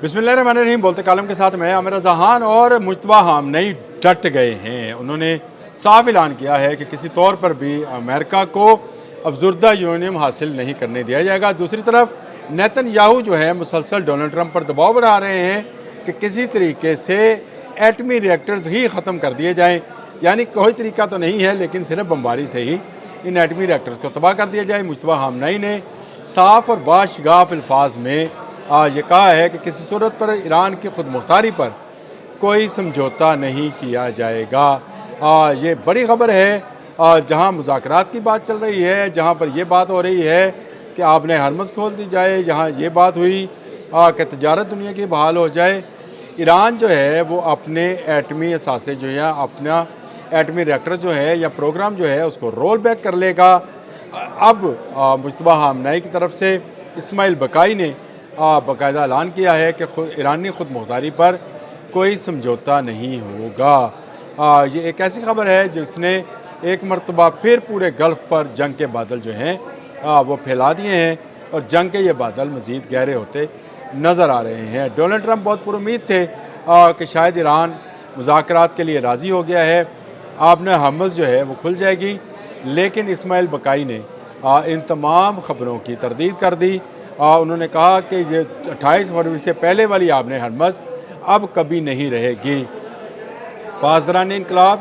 بسم اللہ الرحمن الرحیم بولتے کالم کے ساتھ میں عامر رضا خان اور مجتبیٰ خامنئی ڈٹ گئے ہیں۔ انہوں نے صاف اعلان کیا ہے کہ کسی طور پر بھی امریکہ کو افزودہ یورینیم حاصل نہیں کرنے دیا جائے گا۔ دوسری طرف نیتن یاہو جو ہے مسلسل ڈونلڈ ٹرمپ پر دباؤ بنا رہے ہیں کہ کسی طریقے سے ایٹمی ری ایکٹرز ہی ختم کر دیے جائیں، یعنی کوئی طریقہ تو نہیں ہے لیکن صرف بمباری سے ہی ان ایٹمی ری ایکٹرز کو تباہ کر دیا جائے۔ مجتبیٰ خامنئی نے صاف اور باشگاف الفاظ میں یہ کہا ہے کہ کسی صورت پر ایران کی خود مختاری پر کوئی سمجھوتا نہیں کیا جائے گا۔ یہ بڑی خبر ہے، جہاں مذاکرات کی بات چل رہی ہے، جہاں پر یہ بات ہو رہی ہے کہ آپ نے ہرمز کھول دی جائے، جہاں یہ بات ہوئی کہ تجارت دنیا کی بحال ہو جائے، ایران جو ہے وہ اپنے ایٹمی اثاثے جو ہیں، اپنا ایٹمی ری ایکٹر جو ہے یا پروگرام جو ہے اس کو رول بیک کر لے گا۔ اب مجتبیٰ خامنئی کی طرف سے اسماعیل بقائی نے باقاعدہ اعلان کیا ہے کہ ایرانی خود مختاری پر کوئی سمجھوتا نہیں ہوگا۔ یہ ایک ایسی خبر ہے جس نے ایک مرتبہ پھر پورے گلف پر جنگ کے بادل جو ہیں وہ پھیلا دیے ہیں، اور جنگ کے یہ بادل مزید گہرے ہوتے نظر آ رہے ہیں۔ ڈونلڈ ٹرمپ بہت پر امید تھے کہ شاید ایران مذاکرات کے لیے راضی ہو گیا ہے، آپ نے ہرمز جو ہے وہ کھل جائے گی، لیکن اسماعیل بقائی نے ان تمام خبروں کی تردید کر دی۔ انہوں نے کہا کہ یہ 28 فروری سے پہلے والی آبِ ہرمز اب کبھی نہیں رہے گی۔ پاسداران انقلاب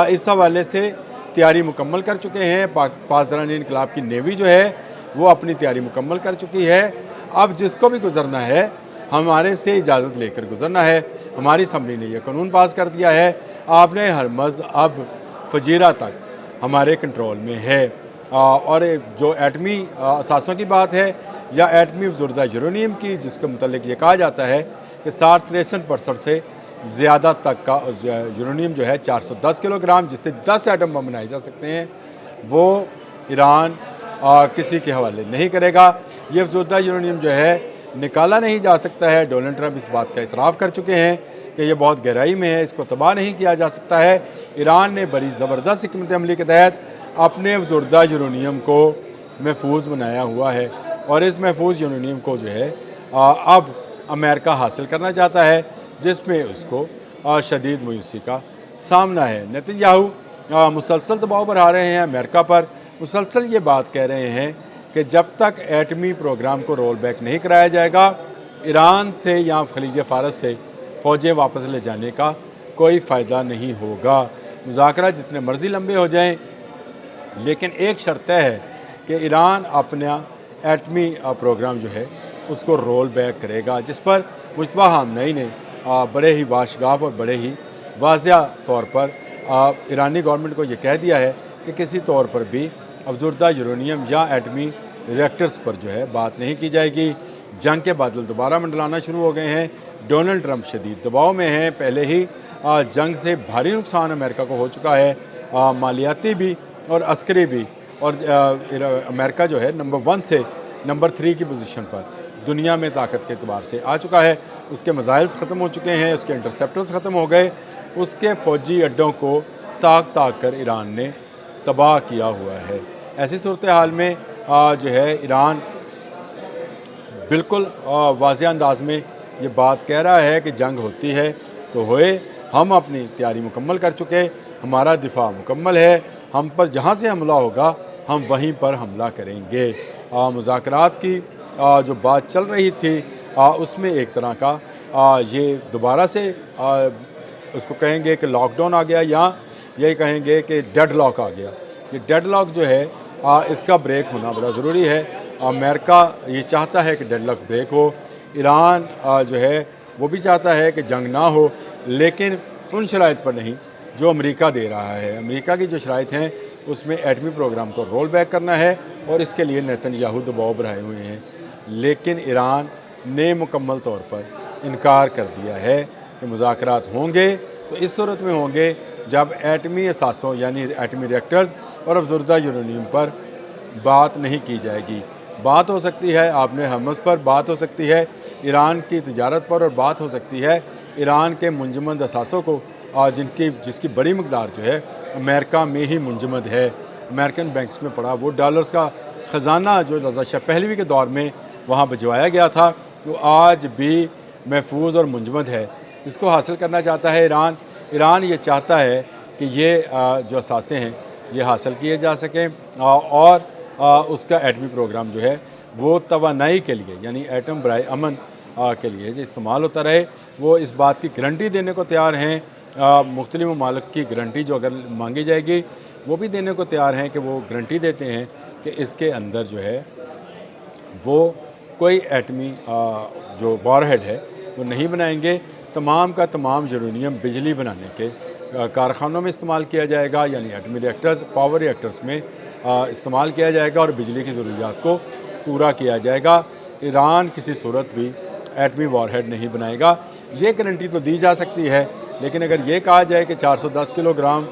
اس حوالے سے تیاری مکمل کر چکے ہیں۔ پاسداران انقلاب کی نیوی جو ہے وہ اپنی تیاری مکمل کر چکی ہے۔ اب جس کو بھی گزرنا ہے ہمارے سے اجازت لے کر گزرنا ہے۔ ہماری اسمبلی نے یہ قانون پاس کر دیا ہے، آبِ ہرمز اب فجیرہ تک ہمارے کنٹرول میں ہے۔ اور جو ایٹمی اثاثوں کی بات ہے یا ایٹمی افزودہ یورینیم کی، جس کے متعلق یہ کہا جاتا ہے کہ 63% سے زیادہ تک کا یورینیم جو ہے 410 کلو گرام، جس سے 10 ایٹم بم بنائے جا سکتے ہیں، وہ ایران کسی کے حوالے نہیں کرے گا۔ یہ افزودہ یورینیم جو ہے نکالا نہیں جا سکتا ہے۔ ڈونلڈ ٹرمپ اس بات کا اعتراف کر چکے ہیں کہ یہ بہت گہرائی میں ہے، اس کو تباہ نہیں کیا جا سکتا ہے۔ ایران نے بڑی زبردست حکمت عملی کے تحت اپنے افزودہ یورینیم کو محفوظ بنایا ہوا ہے، اور اس محفوظ یورینیم کو جو ہے اب امریکہ حاصل کرنا چاہتا ہے، جس میں اس کو شدید مایوسی کا سامنا ہے۔ نیتن یاہو مسلسل دباؤ بڑھا رہے ہیں امریکہ پر، مسلسل یہ بات کہہ رہے ہیں کہ جب تک ایٹمی پروگرام کو رول بیک نہیں کرایا جائے گا، ایران سے یا خلیج فارس سے فوجیں واپس لے جانے کا کوئی فائدہ نہیں ہوگا۔ مذاکرات جتنے مرضی لمبے ہو جائیں، لیکن ایک شرط ہے کہ ایران اپنا ایٹمی پروگرام جو ہے اس کو رول بیک کرے گا، جس پر مجتبیٰ خامنئی نے بڑے ہی باشگاف اور بڑے ہی واضح طور پر ایرانی گورنمنٹ کو یہ کہہ دیا ہے کہ کسی طور پر بھی افزودہ یورینیم یا ایٹمی ری ایکٹرز پر جو ہے بات نہیں کی جائے گی۔ جنگ کے بادل دوبارہ منڈلانا شروع ہو گئے ہیں۔ ڈونلڈ ٹرمپ شدید دباؤ میں ہیں، پہلے ہی جنگ سے بھاری نقصان امریکہ کو ہو چکا ہے، مالیاتی بھی اور عسکری بھی، اور امریکہ جو ہے نمبر 1 سے نمبر 3 کی پوزیشن پر دنیا میں طاقت کے اعتبار سے آ چکا ہے۔ اس کے میزائلز ختم ہو چکے ہیں، اس کے انٹرسیپٹرز ختم ہو گئے، اس کے فوجی اڈوں کو طاق کر ایران نے تباہ کیا ہوا ہے۔ ایسی صورتحال میں جو ہے ایران بالکل واضح انداز میں یہ بات کہہ رہا ہے کہ جنگ ہوتی ہے تو ہوئے، ہم اپنی تیاری مکمل کر چکے، ہمارا دفاع مکمل ہے، ہم پر جہاں سے حملہ ہوگا ہم وہیں پر حملہ کریں گے۔ مذاکرات کی جو بات چل رہی تھی اس میں ایک طرح کا یہ دوبارہ سے اس کو کہیں گے کہ لاک ڈاؤن آ گیا، یا یہی کہیں گے کہ ڈیڈ لاک آ گیا۔ یہ ڈیڈ لاک جو ہے اس کا بریک ہونا بڑا ضروری ہے۔ امریکہ یہ چاہتا ہے کہ ڈیڈ لاک بریک ہو، ایران جو ہے وہ بھی چاہتا ہے کہ جنگ نہ ہو، لیکن ان شرائط پر نہیں جو امریکہ دے رہا ہے۔ امریکہ کی جو شرائط ہیں اس میں ایٹمی پروگرام کو رول بیک کرنا ہے، اور اس کے لیے نیتن یاہو دباؤ بڑھائے ہوئے ہیں، لیکن ایران نے مکمل طور پر انکار کر دیا ہے کہ مذاکرات ہوں گے تو اس صورت میں ہوں گے جب ایٹمی اثاثوں یعنی ایٹمی ری ایکٹرز اور افزودہ یورینیم پر بات نہیں کی جائے گی۔ بات ہو سکتی ہے آبِ ہرمز پر، بات ہو سکتی ہے ایران کی تجارت پر، اور بات ہو سکتی ہے ایران کے منجمد اثاثوں کو جس کی بڑی مقدار جو ہے امریکہ میں ہی منجمد ہے، امریکن بینکس میں پڑا وہ ڈالرز کا خزانہ جو رضا شاہ پہلوی کے دور میں وہاں بھجوایا گیا تھا، وہ آج بھی محفوظ اور منجمد ہے، اس کو حاصل کرنا چاہتا ہے ایران۔ ایران یہ چاہتا ہے کہ یہ جو اثاثے ہیں یہ حاصل کیے جا سکیں اور اس کا ایٹمی پروگرام جو ہے وہ توانائی کے لیے یعنی ایٹم برائے امن کے لیے جو استعمال ہوتا رہے، وہ اس بات کی گارنٹی دینے کو تیار ہیں۔ مختلف ممالک کی گارنٹی جو اگر مانگی جائے گی وہ بھی دینے کو تیار ہیں کہ وہ گارنٹی دیتے ہیں کہ اس کے اندر جو ہے وہ کوئی ایٹمی جو وار ہیڈ ہے وہ نہیں بنائیں گے۔ تمام کا تمام یورینیم بجلی بنانے کے کارخانوں میں استعمال کیا جائے گا، یعنی ایٹمی ریئیکٹرز، پاور ریئیکٹرز میں استعمال کیا جائے گا اور بجلی کی ضروریات کو پورا کیا جائے گا۔ ایران کسی صورت بھی ایٹمی وار ہیڈ نہیں بنائے گا۔ یہ گارنٹی تو دی جا سکتی ہے، لیکن اگر یہ کہا جائے کہ 410 کلو گرام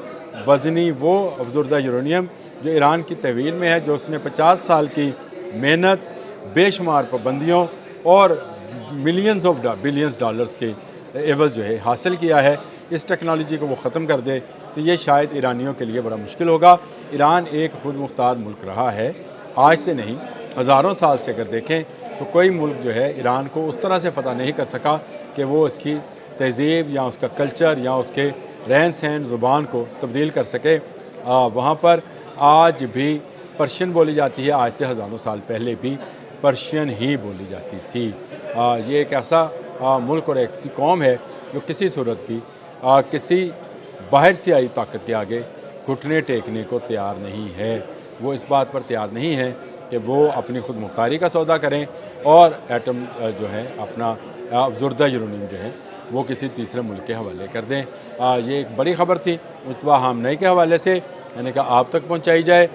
وزنی وہ افزردہ یورینیم جو ایران کی تحویل میں ہے، جو اس نے 50 سال کی محنت، بے شمار پابندیوں اور بلینز ڈالرز کے عوض جو ہے حاصل کیا ہے، اس ٹیکنالوجی کو وہ ختم کر دے تو یہ شاید ایرانیوں کے لیے بڑا مشکل ہوگا۔ ایران ایک خود مختار ملک رہا ہے، آج سے نہیں، ہزاروں سال سے اگر دیکھیں تو کوئی ملک جو ہے ایران کو اس طرح سے فتح نہیں کر سکا کہ وہ اس کی تہذیب یا اس کا کلچر یا اس کے رہن سہن زبان کو تبدیل کر سکے۔ وہاں پر آج بھی پرشین بولی جاتی ہے، آج سے ہزاروں سال پہلے بھی پرشین ہی بولی جاتی تھی۔ یہ ایک ایسا ملک اور ایسی قوم ہے جو کسی صورت بھی کسی باہر سے آئی طاقت کے آگے گھٹنے ٹیکنے کو تیار نہیں ہے۔ وہ اس بات پر تیار نہیں ہے کہ وہ اپنی خود مختاری کا سودا کریں اور ایٹم جو ہے اپنا افزردہ یورینیم جو ہے وہ کسی تیسرے ملک کے حوالے کر دیں۔ یہ ایک بڑی خبر تھی مجتبیٰ ہامنئی کے حوالے سے، میں نے کہا آپ تک پہنچائی جائے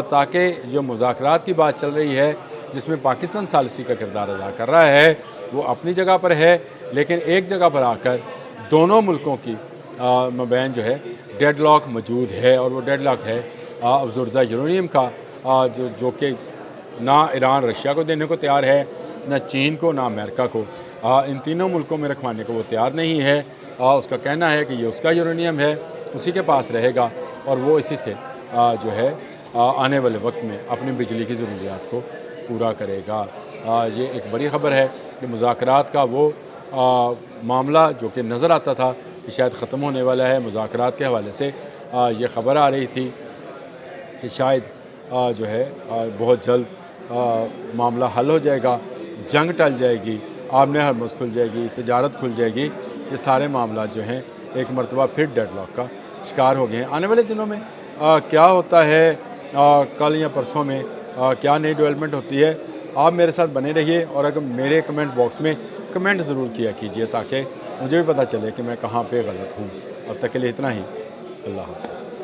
تاکہ جو مذاکرات کی بات چل رہی ہے جس میں پاکستان ثالثی کا کردار ادا کر رہا ہے وہ اپنی جگہ پر ہے، لیکن ایک جگہ پر آ کر دونوں ملکوں کی مابین جو ہے ڈیڈ لاک موجود ہے، اور وہ ڈیڈ لاک ہے افزردہ یورینیم کا، جو کہ نہ ایران رشیا کو دینے کو تیار ہے، نہ چین کو، نہ امریکہ کو۔ ان تینوں ملکوں میں رکھوانے کو وہ تیار نہیں ہے۔ اس کا کہنا ہے کہ یہ اس کا یورینیم ہے، اسی کے پاس رہے گا اور وہ اسی سے جو ہے آنے والے وقت میں اپنی بجلی کی ضروریات کو پورا کرے گا۔ یہ ایک بڑی خبر ہے کہ مذاکرات کا وہ معاملہ جو کہ نظر آتا تھا کہ شاید ختم ہونے والا ہے، مذاکرات کے حوالے سے یہ خبر آ رہی تھی کہ شاید جو ہے بہت جلد معاملہ حل ہو جائے گا، جنگ ٹل جائے گی، آبِ ہرمز کھل جائے گی، تجارت کھل جائے گی۔ یہ سارے معاملات جو ہیں ایک مرتبہ پھر ڈیڈ لاک کا شکار ہو گئے ہیں۔ آنے والے دنوں میں کیا ہوتا ہے، کل یا پرسوں میں کیا نئی ڈیولپمنٹ ہوتی ہے، آپ میرے ساتھ بنے رہیے اور اگر میرے کمنٹ باکس میں کمنٹ ضرور کیا کیجئے تاکہ مجھے بھی پتہ چلے کہ میں کہاں پہ غلط ہوں۔ اب تک کے لیے اتنا ہی، اللہ حافظ۔